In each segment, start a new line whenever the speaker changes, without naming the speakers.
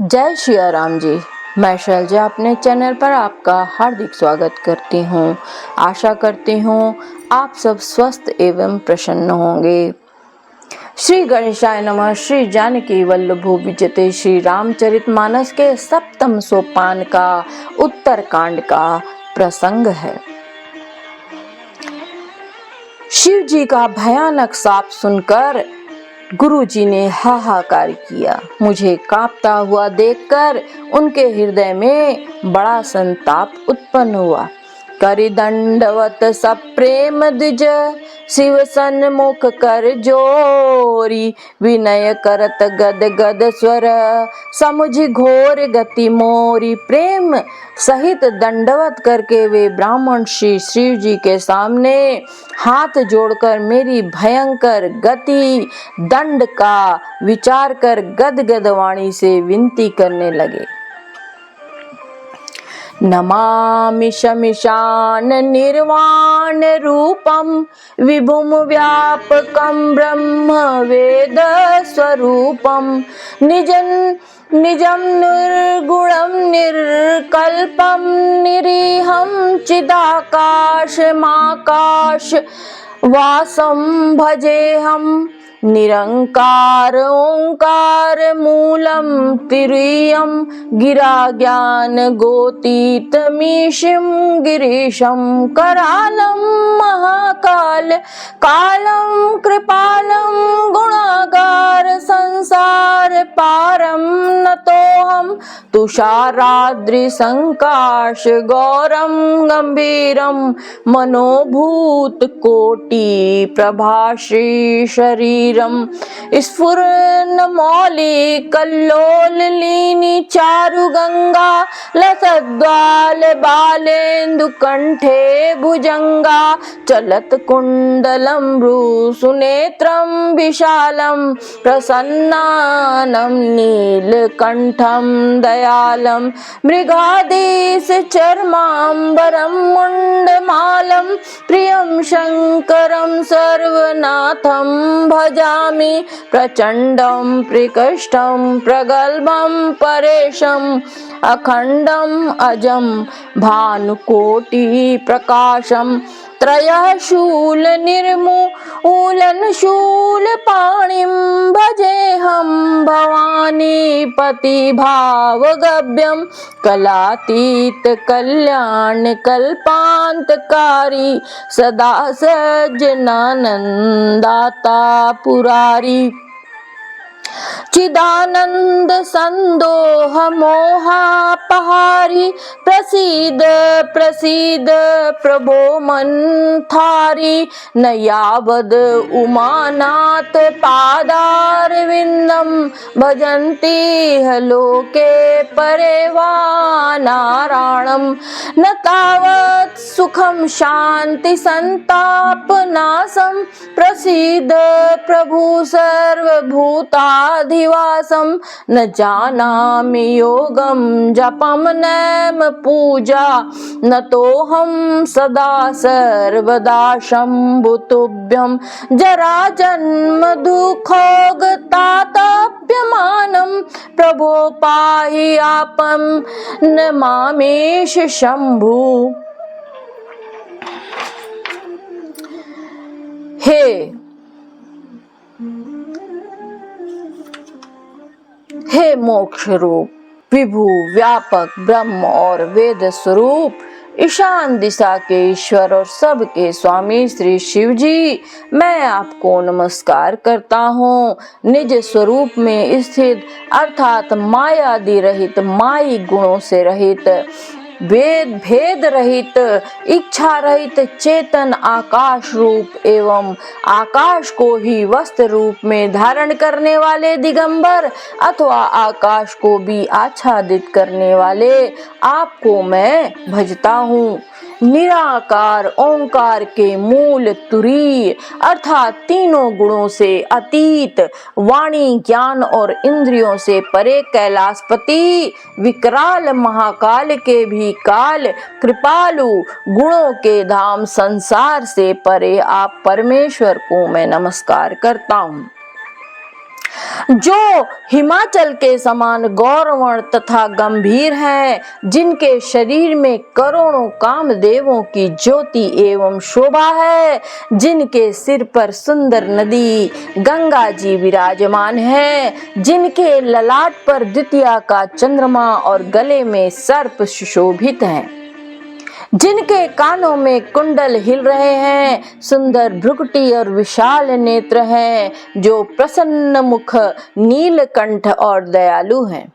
जय श्री राम जी। मैं शैलजा अपने चैनल पर आपका हार्दिक स्वागत करती हूँ। आशा करती हूँ आप सब स्वस्थ एवं प्रसन्न होंगे। श्री गणेशाय नमः। श्री जानकी वल्लभो विजयते श्री रामचरितमानस के सप्तम सोपान का उत्तर कांड का प्रसंग है। शिव जी का भयानक शाप सुनकर गुरुजी ने हाहाकार किया। मुझे कांपता हुआ देखकर उनके हृदय में बड़ा संताप उत्पन्न हुआ। करि दंडवत सब प्रेम द्विज, शिव सन्मुख कर जोरी, विनय करत गद गद स्वर, समुझ घोर गति मोरी। प्रेम सहित दंडवत करके वे ब्राह्मण श्री शिव जी के सामने हाथ जोड़कर मेरी भयंकर गति दंड का विचार कर गदगद वाणी से विनती करने लगे। नमामि शमिशान निर्वाण रूपम, विभुम व्यापकम ब्रह्म वेद स्वरूपम, निजम निर्गुणम निर्कल्पम, निरीहं चिदाकाशमाकाश वासं भजेहम्। निरंकार ओंकार मूलम तिरीयम, गिरा ज्ञान गोतीतमीशिम गिरीशम, करालम महाकाल कालम कृपालम, गुणागार संसार पारम नतोहम, तुषाराद्रि संकाश गौरम गंभीरम, मनोभूत कोटि प्रभाश्री शरीर स्फुरन मौली कल्लोल लीनी, चारु गंगा लसद्वाल बालेन्दु कंठे भुजंगा, चलत कुंडलम सुनेत्रम विशालम, प्रसन्नानम नीलकंठम दयालम, मृगाधीश चर्मांबरम मुंडमालम, प्रियम शंकरम सर्वनाथम भजामि, प्रचंडम प्रकृष्टम प्रगल्भम परेशम, अखंडम अजम भानुकोटि प्रकाशम, त्रयशूल निर्मूलन शूल पाणिम, भजेहम भवानी पति भावगभ्यम, कलातीत कल्याण कल्पांतकारी, सदा सज्जनानंदाता पुरारी, चिदानंद संदोह मोहापहारी, प्रसीद प्रसीद प्रभो मंथारी, न यावद उमानाथ पादारविंदम, भजन्ति लोके परेवा नारायणम, न तावत् सुखम शांति संताप नाशम, प्रसीद प्रभु सर्वभूताधिवासम, न जानामि योगम जपम नैम पूजा, न तोहम सदा सर्वदा शंभुतुभ्यम, जरा जन्म दुःखोगतातप्यमानम, प्रभो पाहि आपम नमामीश शंभु। हे मोक्ष रूप विभु व्यापक ब्रह्म और वेद स्वरूप, ईशान दिशा के ईश्वर और सबके स्वामी श्री शिव जी, मैं आपको नमस्कार करता हूँ। निज स्वरूप में स्थित अर्थात मायादि रहित, माई गुणों से रहित, वेद भेद रहित, इच्छा रहित, चेतन आकाश रूप एवं आकाश को ही वस्त्र रूप में धारण करने वाले दिगंबर अथवा आकाश को भी आच्छादित करने वाले आपको मैं भजता हूँ। निराकार ओंकार के मूल तुरीय अर्थात तीनों गुणों से अतीत, वाणी ज्ञान और इंद्रियों से परे कैलाशपति, विकराल महाकाल के भी काल, कृपालु, गुणों के धाम, संसार से परे आप परमेश्वर को मैं नमस्कार करता हूँ। जो हिमाचल के समान गौरवर्ण तथा गंभीर हैं, जिनके शरीर में करोड़ों कामदेवों की ज्योति एवं शोभा है, जिनके सिर पर सुंदर नदी गंगा जी विराजमान है, जिनके ललाट पर द्वितीया का चंद्रमा और गले में सर्प सुशोभित हैं, जिनके कानों में कुंडल हिल रहे हैं, सुंदर भ्रुकुटी और विशाल नेत्र हैं, जो प्रसन्न मुख, नीलकंठ और दयालु हैं,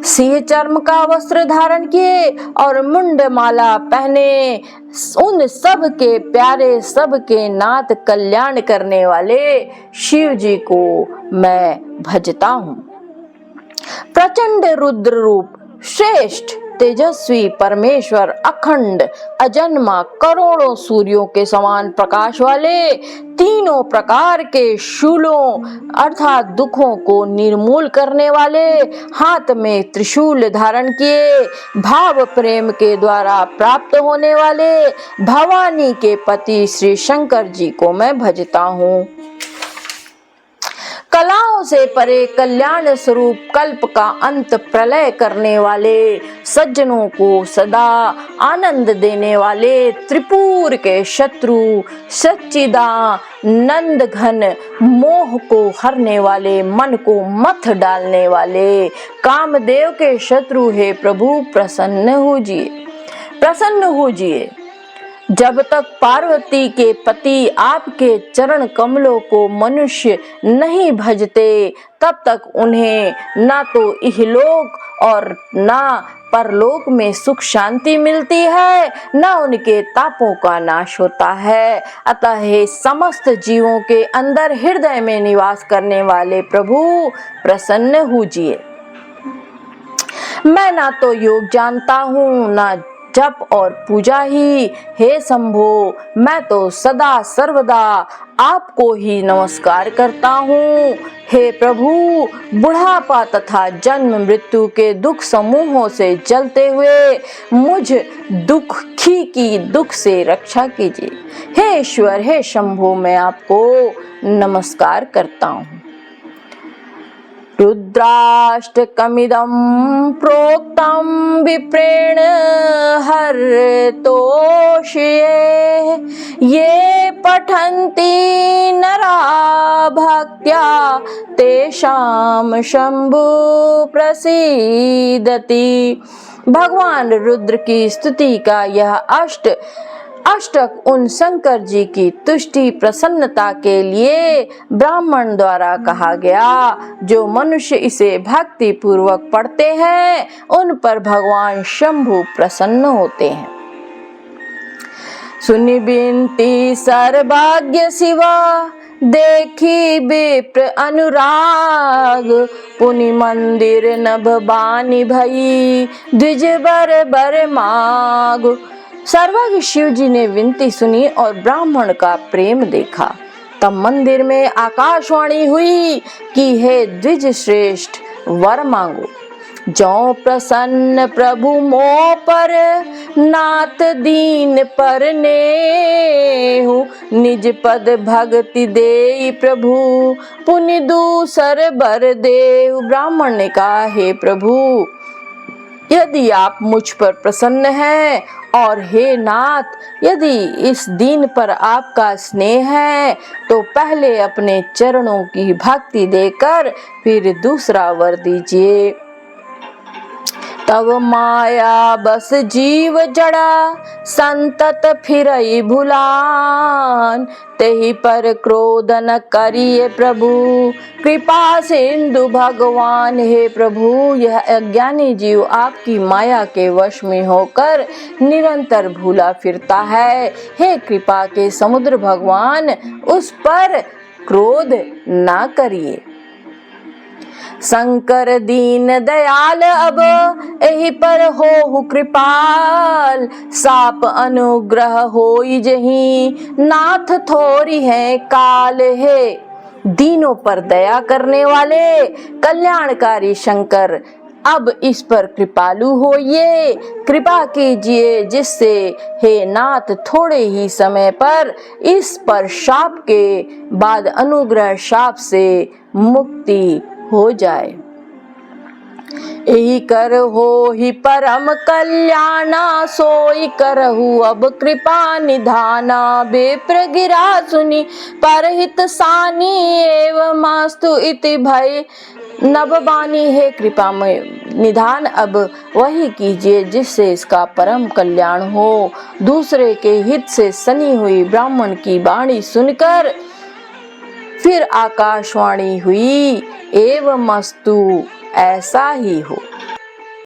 सिंह चर्म का वस्त्र धारण किए और मुंड माला पहने, उन सब के प्यारे, सब के नाथ, कल्याण करने वाले शिव जी को मैं भजता हूँ। प्रचंड रुद्र रूप, श्रेष्ठ तेजस्वी परमेश्वर, अखंड अजन्मा, करोड़ों सूर्यों के समान प्रकाश वाले, तीनों प्रकार के शूलों अर्थात दुखों को निर्मूल करने वाले, हाथ में त्रिशूल धारण किए, भाव प्रेम के द्वारा प्राप्त होने वाले भवानी के पति श्री शंकर जी को मैं भजता हूँ। कलाओं से परे कल्याण स्वरूप, कल्प का अंत प्रलय करने वाले, सज्जनों को सदा आनंद देने वाले, त्रिपुर के शत्रु, सच्चिदानंद घन, मोह को हरने वाले, मन को मथ डालने वाले, कामदेव के शत्रु हे प्रभु प्रसन्न होजिए। जब तक पार्वती के पति आपके चरण कमलों को मनुष्य नहीं भजते, तब तक उन्हें ना तो इहलोक और ना परलोक में सुख शांति मिलती है, ना उनके तापों का नाश होता है। अतः हे समस्त जीवों के अंदर हृदय में निवास करने वाले प्रभु प्रसन्न होजिए। मैं ना तो योग जानता हूँ, ना जप और पूजा ही। हे शंभो, मैं तो सदा सर्वदा आपको ही नमस्कार करता हूँ। हे प्रभु, बुढ़ापा तथा जन्म मृत्यु के दुख समूहों से जलते हुए मुझ दुखी की दुख से रक्षा कीजिए। हे ईश्वर, हे शंभो, मैं आपको नमस्कार करता हूँ। रुद्राष्टकमिदं प्रोक्तं विप्रेण हरतोषये, ये पठन्ति नरा भक्त्या तेषां शंभु प्रसीदति। भगवान रुद्र की स्तुति का यह अष्टक उन शंकर जी की तुष्टि प्रसन्नता के लिए ब्राह्मण द्वारा कहा गया। जो मनुष्य इसे भक्ति पूर्वक पढ़ते हैं, उन पर भगवान शंभु प्रसन्न होते हैं। सुनि बिनती सर्वज्ञ शिवा, देखी विप्र अनुराग, पुनि मंदिर नभ बानी भई, द्विज बर माग। सर्वज्ञ शिव जी ने विनती सुनी और ब्राह्मण का प्रेम देखा। तब मंदिर में आकाशवाणी हुई कि हे द्विज श्रेष्ठ, वर मांगो। जो प्रसन्न प्रभु मोह पर, नाथ दीन पर नेहु, निज पद भक्ति देई प्रभु, पुनि दूसर बर देहु। ब्राह्मण ने कहा, हे प्रभु, यदि आप मुझ पर प्रसन्न हैं और हे नाथ, यदि इस दीन पर आपका स्नेह है, तो पहले अपने चरणों की भक्ति देकर फिर दूसरा वर दीजिए। तब माया बस जीव जड़ा, संतत फिरई भुलान, तेहि पर क्रोध न करिए प्रभु, कृपा सिंधु भगवान। हे प्रभु, यह अज्ञानी जीव आपकी माया के वश में होकर निरंतर भूला फिरता है। हे कृपा के समुद्र भगवान, उस पर क्रोध ना करिए। शंकर दीन दयाल अब एहि पर हो कृपाल, साप अनुग्रह होई जहीं, नाथ थोरी है काल। है दीनों पर दया करने वाले कल्याणकारी शंकर, अब इस पर कृपालु होइए, कृपा कीजिए, जिससे हे नाथ थोड़े ही समय पर इस पर शाप के बाद अनुग्रह शाप से मुक्ति हो जाए। यही कर हो ही परम कल्याणा, सोई करहु अब कृपा निधाना। बेप्र गिरा सुनी परहित सानी, एवं मास्तु इति भय नभबानी। है कृपा में निधान अब वही कीजिए जिससे इसका परम कल्याण हो। दूसरे के हित से सनी हुई ब्राह्मण की वाणी सुनकर फिर आकाशवाणी हुई, एवं मस्तु ऐसा ही हो।